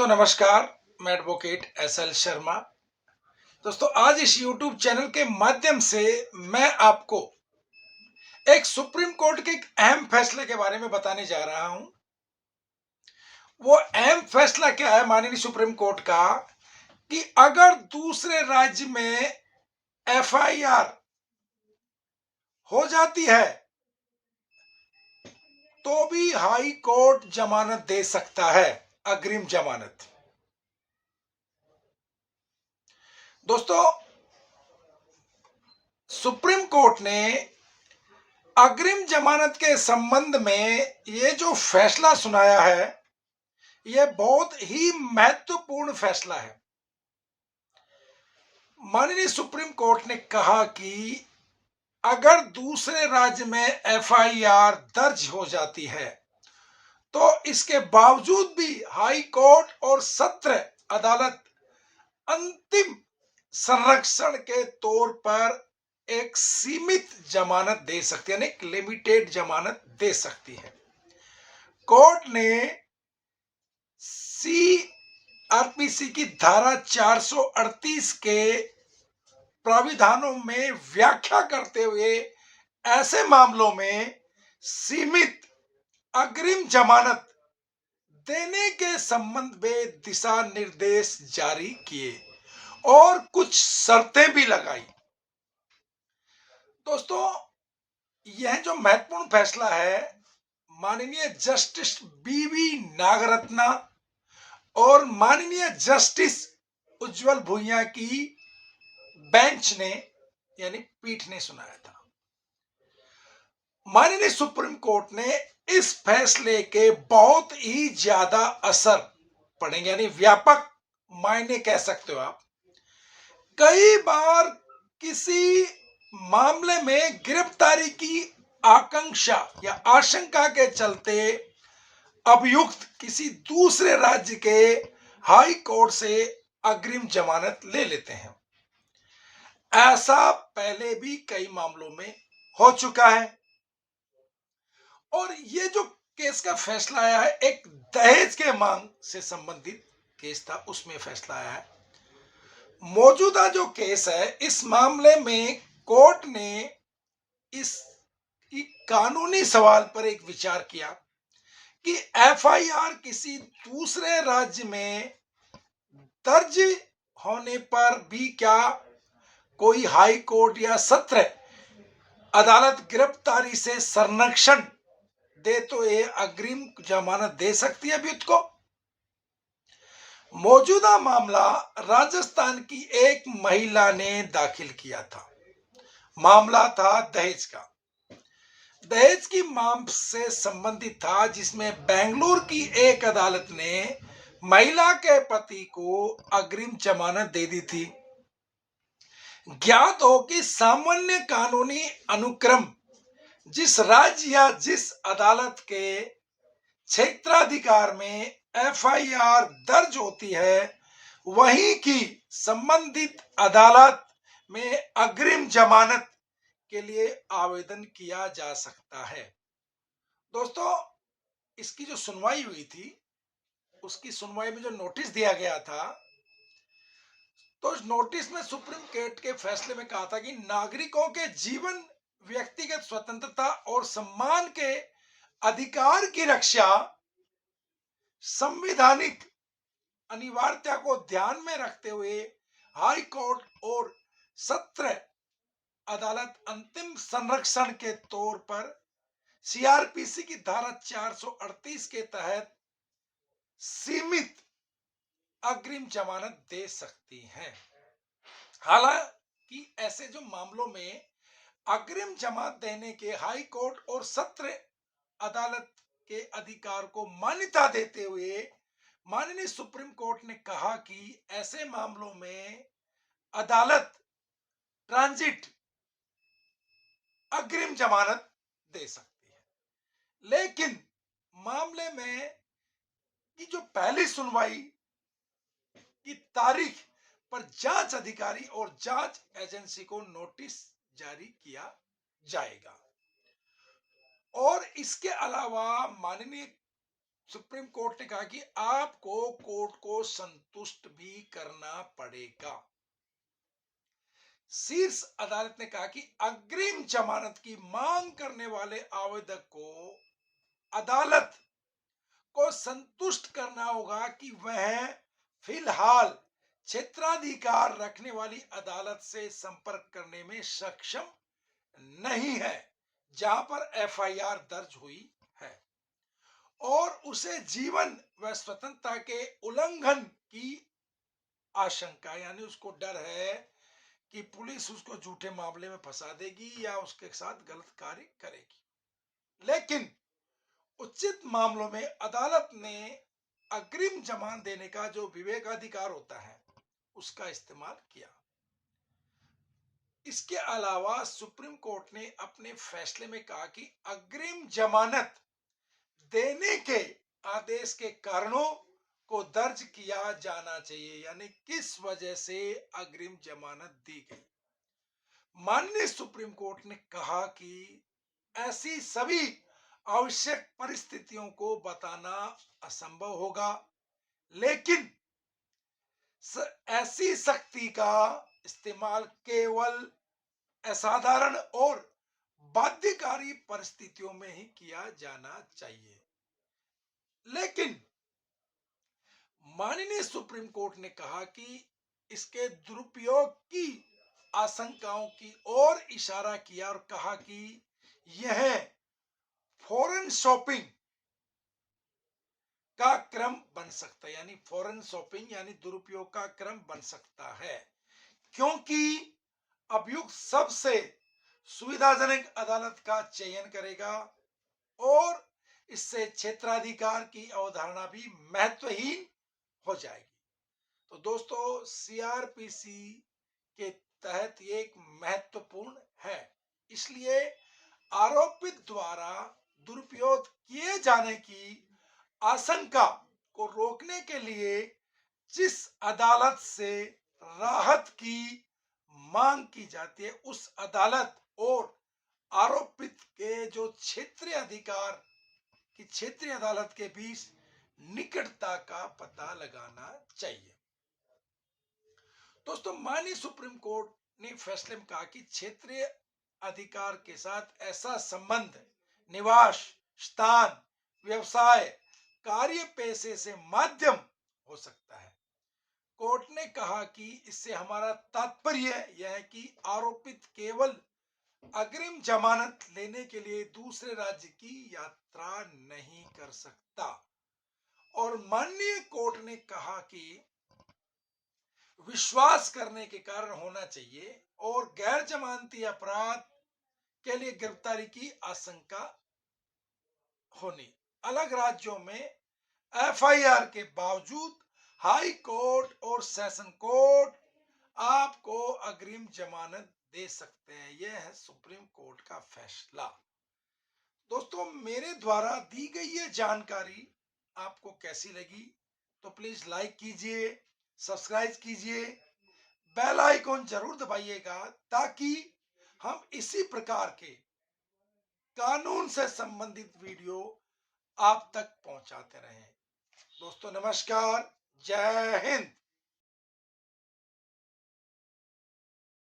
दोस्तों नमस्कार। मैं एडवोकेट एसएल शर्मा। दोस्तों आज इस YouTube चैनल के माध्यम से मैं आपको एक सुप्रीम कोर्ट के एक अहम फैसले के बारे में बताने जा रहा हूं। वो अहम फैसला क्या है माननीय सुप्रीम कोर्ट का कि अगर दूसरे राज्य में एफआईआर हो जाती है तो भी हाई कोर्ट जमानत दे सकता है, अग्रिम जमानत। दोस्तों सुप्रीम कोर्ट ने अग्रिम जमानत के संबंध में ये जो फैसला सुनाया है, यह बहुत ही महत्वपूर्ण फैसला है। माननीय सुप्रीम कोर्ट ने कहा कि अगर दूसरे राज्य में एफआईआर दर्ज हो जाती है तो इसके बावजूद भी हाई कोर्ट और सत्र अदालत अंतिम संरक्षण के तौर पर एक सीमित जमानत दे सकती है, यानी एक लिमिटेड जमानत दे सकती है। कोर्ट ने सीआरपीसी की धारा 438 के प्राविधानों में व्याख्या करते हुए ऐसे मामलों में सीमित अग्रिम जमानत देने के संबंध में दिशा निर्देश जारी किए और कुछ शर्तें भी लगाई। दोस्तों यह जो महत्वपूर्ण फैसला है, माननीय जस्टिस बीवी नागरत्ना और माननीय जस्टिस उज्जवल भुइयां की बेंच ने यानी पीठ ने सुनाया था। माननीय सुप्रीम कोर्ट ने इस फैसले के बहुत ही ज्यादा असर पड़ेंगे, यानी व्यापक मायने कह सकते हो आप। कई बार किसी मामले में गिरफ्तारी की आकांक्षा या आशंका के चलते अभियुक्त किसी दूसरे राज्य के हाई कोर्ट से अग्रिम जमानत ले लेते हैं। ऐसा पहले भी कई मामलों में हो चुका है और ये जो केस का फैसला आया है, एक दहेज के मांग से संबंधित केस था, उसमें फैसला आया है। मौजूदा जो केस है, इस मामले में कोर्ट ने इस कानूनी सवाल पर एक विचार किया कि एफआईआर किसी दूसरे राज्य में दर्ज होने पर भी क्या कोई हाई कोर्ट या सत्र अदालत गिरफ्तारी से संरक्षण दे तो ये अग्रिम जमानत दे सकती है अभियुक्त को। मौजूदा मामला राजस्थान की एक महिला ने दाखिल किया था। मामला था दहेज का। दहेज की मांग से संबंधित था, जिसमें बेंगलुरु की एक अदालत ने महिला के पति को अग्रिम जमानत दे दी थी। ज्ञात हो कि सामान्य कानूनी अनुक्रम जिस राज्य या जिस अदालत के क्षेत्राधिकार में एफआईआर दर्ज होती है, वहीं की संबंधित अदालत में अग्रिम जमानत के लिए आवेदन किया जा सकता है। दोस्तों इसकी जो सुनवाई हुई थी, उसकी सुनवाई में जो नोटिस दिया गया था, तो उस नोटिस में सुप्रीम कोर्ट के फैसले में कहा था कि नागरिकों के जीवन, व्यक्तिगत स्वतंत्रता और सम्मान के अधिकार की रक्षा संवैधानिक अनिवार्यता को ध्यान में रखते हुए हाई कोर्ट और सत्र अदालत अंतिम संरक्षण के तौर पर सीआरपीसी की धारा 438 के तहत सीमित अग्रिम जमानत दे सकती है। हालांकि ऐसे जो मामलों में अग्रिम जमानत देने के हाई कोर्ट और सत्र अदालत के अधिकार को मान्यता देते हुए माननीय सुप्रीम कोर्ट ने कहा कि ऐसे मामलों में अदालत ट्रांजिट अग्रिम जमानत दे सकती है। लेकिन मामले में की जो पहली सुनवाई की तारीख पर जांच अधिकारी और जांच एजेंसी को नोटिस जारी किया जाएगा। और इसके अलावा माननीय सुप्रीम कोर्ट ने कहा कि आपको कोर्ट को संतुष्ट भी करना पड़ेगा। शीर्ष अदालत ने कहा कि अग्रिम जमानत की मांग करने वाले आवेदक को अदालत को संतुष्ट करना होगा कि वह फिलहाल क्षेत्राधिकार रखने वाली अदालत से संपर्क करने में सक्षम नहीं है जहां पर एफआईआर दर्ज हुई है, और उसे जीवन व स्वतंत्रता के उल्लंघन की आशंका, यानी उसको डर है कि पुलिस उसको झूठे मामले में फंसा देगी या उसके साथ गलत कार्य करेगी। लेकिन उचित मामलों में अदालत ने अग्रिम जमानत देने का जो विवेकाधिकार होता है उसका इस्तेमाल किया। इसके अलावा सुप्रीम कोर्ट ने अपने फैसले में कहा कि अग्रिम जमानत देने के आदेश के कारणों को दर्ज किया जाना चाहिए, यानी किस वजह से अग्रिम जमानत दी गई। माननीय सुप्रीम कोर्ट ने कहा कि ऐसी सभी आवश्यक परिस्थितियों को बताना असंभव होगा, लेकिन ऐसी सख्ती का इस्तेमाल केवल असाधारण और बाध्यकारी परिस्थितियों में ही किया जाना चाहिए। लेकिन माननीय सुप्रीम कोर्ट ने कहा कि इसके दुरुपयोग की आशंकाओं की ओर इशारा किया और कहा कि यह फॉरेन शॉपिंग का क्रम बन सकता है, यानी फॉरेन शॉपिंग यानी दुरुपयोग का क्रम बन सकता है, क्योंकि अभियुक्त सबसे सुविधाजनक अदालत का चयन करेगा और इससे क्षेत्राधिकार की अवधारणा भी महत्वहीन हो जाएगी। तो दोस्तों, सीआरपीसी के तहत ये एक महत्वपूर्ण है, इसलिए आरोपित द्वारा दुरुपयोग किए जाने की आशंका को रोकने के लिए जिस अदालत से राहत की मांग की जाती है उस अदालत और आरोपित के जो क्षेत्रीय अधिकार की क्षेत्रीय अदालत के बीच निकटता का पता लगाना चाहिए। दोस्तों, माननीय सुप्रीम कोर्ट ने फैसले में कहा कि क्षेत्रीय अधिकार के साथ ऐसा संबंध निवास स्थान व्यवसाय कार्य पेशे से माध्यम हो सकता है। कोर्ट ने कहा कि इससे हमारा तात्पर्य यह है कि आरोपित केवल अग्रिम जमानत लेने के लिए दूसरे राज्य की यात्रा नहीं कर सकता, और माननीय कोर्ट ने कहा कि विश्वास करने के कारण होना चाहिए और गैर जमानती अपराध के लिए गिरफ्तारी की आशंका होनी। अलग राज्यों में एफआईआर के बावजूद हाई कोर्ट और सेशन कोर्ट आपको अग्रिम जमानत दे सकते हैं। यह है सुप्रीम कोर्ट का फैसला। दोस्तों, मेरे द्वारा दी गई ये जानकारी आपको कैसी लगी तो प्लीज लाइक कीजिए, सब्सक्राइब कीजिए, बेल आइकॉन जरूर दबाइएगा ताकि हम इसी प्रकार के कानून से संबंधित वीडियो आप तक पहुंचाते रहें। दोस्तों नमस्कार, जय हिंद।